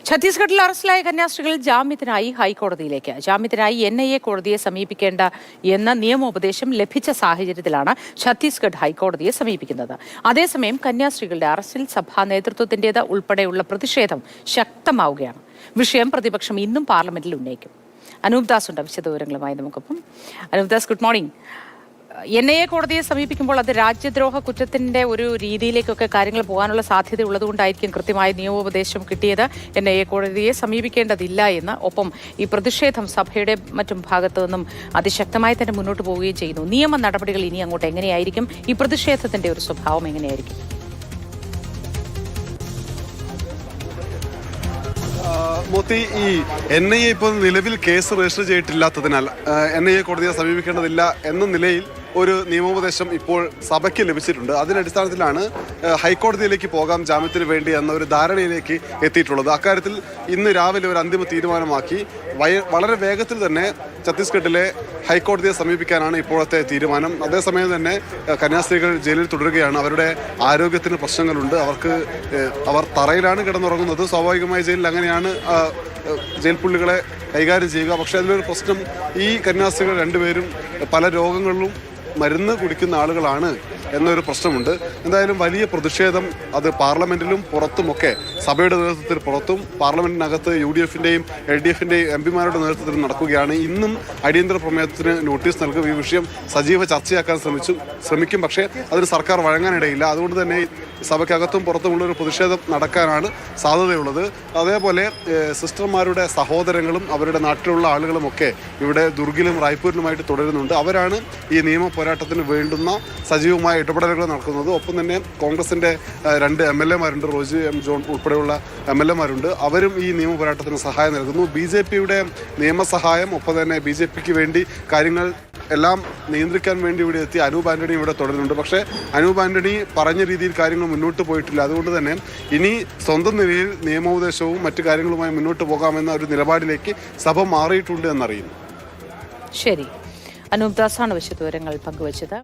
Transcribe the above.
ഛത്തീസ്ഗഡിൽ അറസ്റ്റിലായ കന്യാസ്ത്രീകൾ ജാമ്യത്തിനായി ഹൈക്കോടതിയിലേക്ക്. ജാമ്യത്തിനായി NIA കോടതിയെ സമീപിക്കേണ്ട എന്ന നിയമോപദേശം ലഭിച്ച സാഹചര്യത്തിലാണ് ഛത്തീസ്ഗഡ് ഹൈക്കോടതിയെ സമീപിക്കുന്നത്. അതേസമയം കന്യാസ്ത്രീകളുടെ അറസ്റ്റിൽ സഭാ നേതൃത്വത്തിന്റേത് ഉൾപ്പെടെയുള്ള പ്രതിഷേധം ശക്തമാവുകയാണ്. വിഷയം പ്രതിപക്ഷം ഇന്നും പാർലമെന്റിൽ ഉന്നയിക്കും. അനൂപ് ദാസ് ഉണ്ട് വിശദവിവരങ്ങളുമായി നമുക്കൊപ്പം. Anoop Das, good morning. NIA കോടതിയെ സമീപിക്കുമ്പോൾ അത് രാജ്യദ്രോഹ കുറ്റത്തിന്റെ ഒരു രീതിയിലേക്കൊക്കെ കാര്യങ്ങൾ പോകാനുള്ള സാധ്യത ഉള്ളതുകൊണ്ടായിരിക്കും കൃത്യമായ നിയമോപദേശം കിട്ടിയത്. NIA കോടതിയെ സമീപിക്കേണ്ടതില്ല എന്ന്. ഒപ്പം ഈ പ്രതിഷേധം സഭയുടെ മറ്റും ഭാഗത്തു നിന്നും അതിശക്തമായി തന്നെ മുന്നോട്ട് പോവുകയും ചെയ്യുന്നു. നിയമ നടപടികൾ ഇനി അങ്ങോട്ട് എങ്ങനെയായിരിക്കും? ഈ പ്രതിഷേധത്തിന്റെ ഒരു സ്വഭാവം എങ്ങനെയായിരിക്കും? മോത്തി, ഈ NIA ഇപ്പോൾ നിലവിൽ കേസ് രജിസ്റ്റർ ചെയ്തിട്ടില്ലാത്തതിനാൽ NIA കോടതിയെ സമീപിക്കേണ്ടതില്ല എന്ന നിലയിൽ ഒരു നിയമോപദേശം ഇപ്പോൾ സഭയ്ക്ക് ലഭിച്ചിട്ടുണ്ട്. അതിന്റെ അടിസ്ഥാനത്തിലാണ് ഹൈക്കോടതിയിലേക്ക് പോകാം ജാമ്യത്തിന് വേണ്ടി എന്ന ഒരു ധാരണയിലേക്ക് എത്തിയിട്ടുള്ളത്. അക്കാര്യത്തിൽ ഇന്ന് രാവിലെ ഒരു അന്തിമ തീരുമാനമാക്കി വളരെ വേഗത്തിൽ തന്നെ ഛത്തീസ്ഗഡിലെ ഹൈക്കോടതിയെ സമീപിക്കാനാണ് ഇപ്പോഴത്തെ തീരുമാനം. അതേസമയം തന്നെ കന്യാസ്ത്രീകൾ ജയിലിൽ തുടരുകയാണ്. അവരുടെ ആരോഗ്യത്തിന് പ്രശ്നങ്ങളുണ്ട്. അവർ തറയിലാണ് കിടന്നുറങ്ങുന്നത്. സ്വാഭാവികമായി ജയിലിൽ അങ്ങനെയാണ് ജയിൽ പുള്ളികളെ കൈകാര്യം ചെയ്യുക. പക്ഷേ അതിലൊരു പ്രശ്നം, ഈ കന്യാസ്ത്രീകൾ രണ്ടുപേരും പല രോഗങ്ങളിലും മരുന്ന് കുടിക്കുന്ന ആളുകളാണ് എന്നൊരു പ്രശ്നമുണ്ട്. എന്തായാലും വലിയ പ്രതിഷേധം അത് പാർലമെന്റിലും പുറത്തുമൊക്കെ, സഭയുടെ നേതൃത്വത്തിൽ പുറത്തും പാർലമെന്റിനകത്ത് UDF-ന്റെയും LDF-ന്റെയും MPമാരുടെ നേതൃത്വത്തിൽ നടക്കുകയാണ്. ഇന്നും അടിയന്തര പ്രമേയത്തിന് നോട്ടീസ് നൽകും. ഈ വിഷയം സജീവ ചർച്ചയാക്കാൻ ശ്രമിക്കും. പക്ഷേ അതിന് സർക്കാർ വഴങ്ങാനിടയില്ല. അതുകൊണ്ട് തന്നെ സഭയ്ക്കകത്തും പുറത്തുമുള്ളൊരു പ്രതിഷേധം നടക്കാനാണ് സാധ്യതയുള്ളത്. അതേപോലെ സിസ്റ്റർമാരുടെ സഹോദരങ്ങളും അവരുടെ നാട്ടിലുള്ള ആളുകളുമൊക്കെ ഇവിടെ ദുർഗിലും റായ്പൂരിലുമായിട്ട് തുടരുന്നുണ്ട്. അവരാണ് ഈ നിയമ പോരാട്ടത്തിന് വേണ്ടുന്ന സജീവമായ ഇടപെടലുകൾ നടക്കുന്നത്. ഒപ്പം തന്നെ കോൺഗ്രസിൻ്റെ 2 MLA-മാരുണ്ട്, റോജി M. ജോൺ ഉൾപ്പെടെയുള്ള MLA-മാരുണ്ട്. അവരും ഈ നിയമ പോരാട്ടത്തിന് സഹായം നൽകുന്നു. BJP-യുടെ നിയമസഹായം, ഒപ്പം തന്നെ BJP-ക്ക് വേണ്ടി കാര്യങ്ങൾ എല്ലാം നിയന്ത്രിക്കാൻ വേണ്ടി ഇവിടെ എത്തി അനൂപ് ആന്റണി ഇവിടെ തുടരുന്നുണ്ട്. പക്ഷേ അനൂപ് ആന്റണി പറഞ്ഞ രീതിയിൽ കാര്യങ്ങൾ മുന്നോട്ട് പോയിട്ടില്ല. അതുകൊണ്ട് തന്നെ ഇനി സ്വന്തം നിലയിൽ നിയമോപദേശവും മറ്റു കാര്യങ്ങളുമായി മുന്നോട്ട് പോകാമെന്ന ഒരു നിലപാടിലേക്ക് സഭ മാറിയിട്ടുണ്ട് എന്നറിയുന്നു. ശരി, അനൂപ് ദാസാണ് വിശദവിവരങ്ങൾ പങ്കുവച്ചത്.